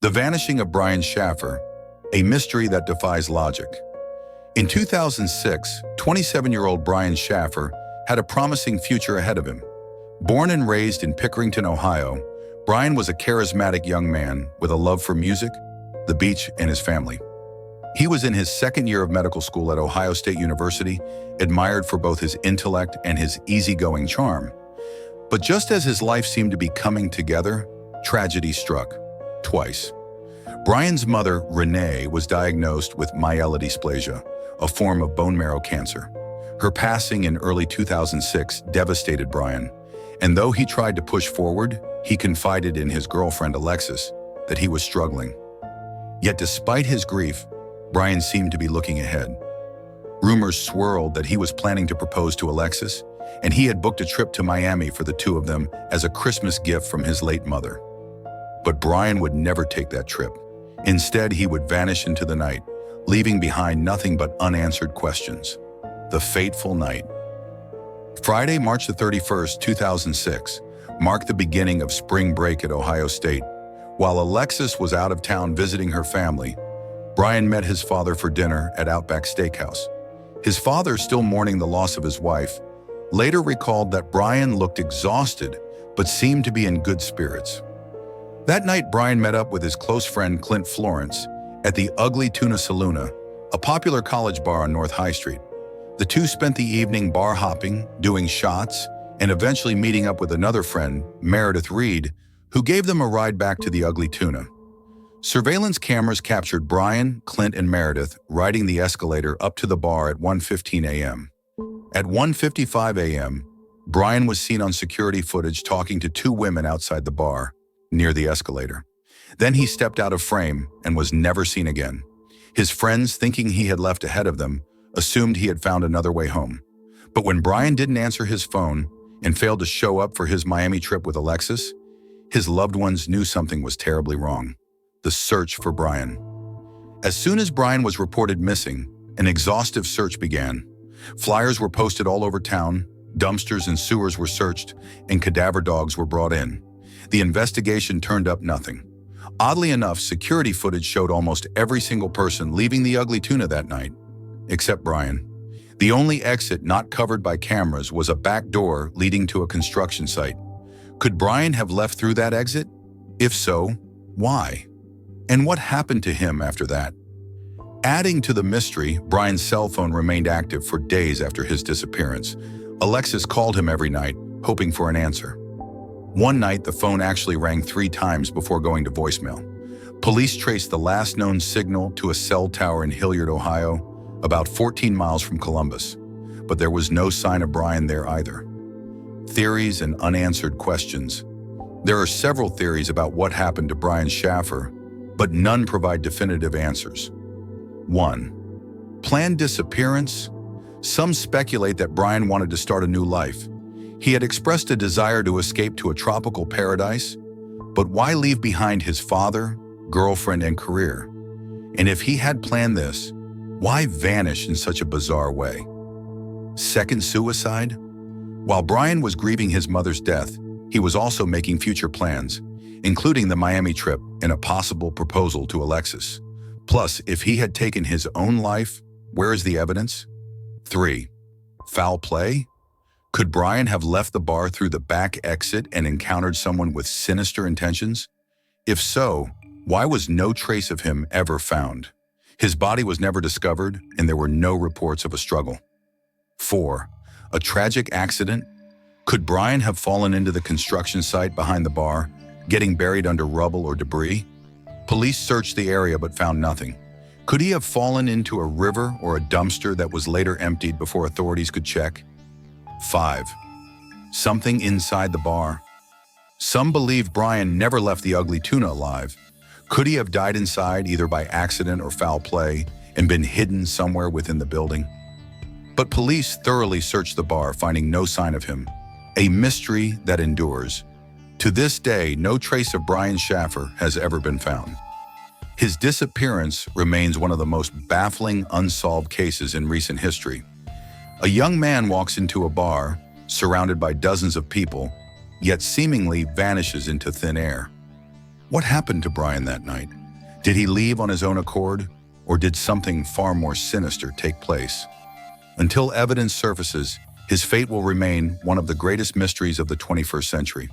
The Vanishing of Brian Shaffer, a mystery that defies logic. In 2006, 27-year-old Brian Shaffer had a promising future ahead of him. Born and raised in Pickerington, Ohio, Brian was a charismatic young man with a love for music, the beach, and his family. He was in his second year of medical school at Ohio State University, admired for both his intellect and his easygoing charm. But just as his life seemed to be coming together, tragedy struck. Twice. Brian's mother, Renee, was diagnosed with myelodysplasia, a form of bone marrow cancer. Her passing in early 2006 devastated Brian, and though he tried to push forward, he confided in his girlfriend, Alexis, that he was struggling. Yet despite his grief, Brian seemed to be looking ahead. Rumors swirled that he was planning to propose to Alexis, and he had booked a trip to Miami for the two of them as a Christmas gift from his late mother. But Brian would never take that trip. Instead, he would vanish into the night, leaving behind nothing but unanswered questions. The fateful night. Friday, March the 31st, 2006, marked the beginning of spring break at Ohio State. While Alexis was out of town visiting her family, Brian met his father for dinner at Outback Steakhouse. His father, still mourning the loss of his wife, later recalled that Brian looked exhausted but seemed to be in good spirits. That night, Brian met up with his close friend Clint Florence at the Ugly Tuna Saloona, a popular college bar on North High Street. The two spent the evening bar hopping, doing shots, and eventually meeting up with another friend, Meredith Reed, who gave them a ride back to the Ugly Tuna. Surveillance cameras captured Brian, Clint, and Meredith riding the escalator up to the bar at 1:15 a.m. At 1:55 a.m., Brian was seen on security footage talking to two women outside the bar, near the escalator. Then he stepped out of frame and was never seen again. His friends, thinking he had left ahead of them, assumed he had found another way home. But when Brian didn't answer his phone and failed to show up for his Miami trip with Alexis, his loved ones knew something was terribly wrong. The search for Brian. As soon as Brian was reported missing, an exhaustive search began. Flyers were posted all over town, dumpsters and sewers were searched, and cadaver dogs were brought in. The investigation turned up nothing. Oddly enough, security footage showed almost every single person leaving the Ugly Tuna that night, except Brian. The only exit not covered by cameras was a back door leading to a construction site. Could Brian have left through that exit? If so, why? And what happened to him after that? Adding to the mystery, Brian's cell phone remained active for days after his disappearance. Alexis called him every night, hoping for an answer. One night, the phone actually rang 3 times before going to voicemail. Police traced the last known signal to a cell tower in Hilliard, Ohio, about 14 miles from Columbus, but there was no sign of Brian there either. Theories and unanswered questions. There are several theories about what happened to Brian Shaffer, but none provide definitive answers. 1. Planned disappearance? Some speculate that Brian wanted to start a new life. He had expressed a desire to escape to a tropical paradise, but why leave behind his father, girlfriend, and career? And if he had planned this, why vanish in such a bizarre way? Second suicide? While Brian was grieving his mother's death, he was also making future plans, including the Miami trip and a possible proposal to Alexis. Plus, if he had taken his own life, where is the evidence? 3. Foul play? Could Brian have left the bar through the back exit and encountered someone with sinister intentions? If so, why was no trace of him ever found? His body was never discovered, and there were no reports of a struggle. 4. A tragic accident? Could Brian have fallen into the construction site behind the bar, getting buried under rubble or debris? Police searched the area but found nothing. Could he have fallen into a river or a dumpster that was later emptied before authorities could check? 5. Something inside the bar. Some believe Brian never left the Ugly Tuna alive. Could he have died inside either by accident or foul play and been hidden somewhere within the building? But police thoroughly searched the bar, finding no sign of him. A mystery that endures. To this day, no trace of Brian Shaffer has ever been found. His disappearance remains one of the most baffling, unsolved cases in recent history. A young man walks into a bar, surrounded by dozens of people, yet seemingly vanishes into thin air. What happened to Brian that night? Did he leave on his own accord, or did something far more sinister take place? Until evidence surfaces, his fate will remain one of the greatest mysteries of the 21st century.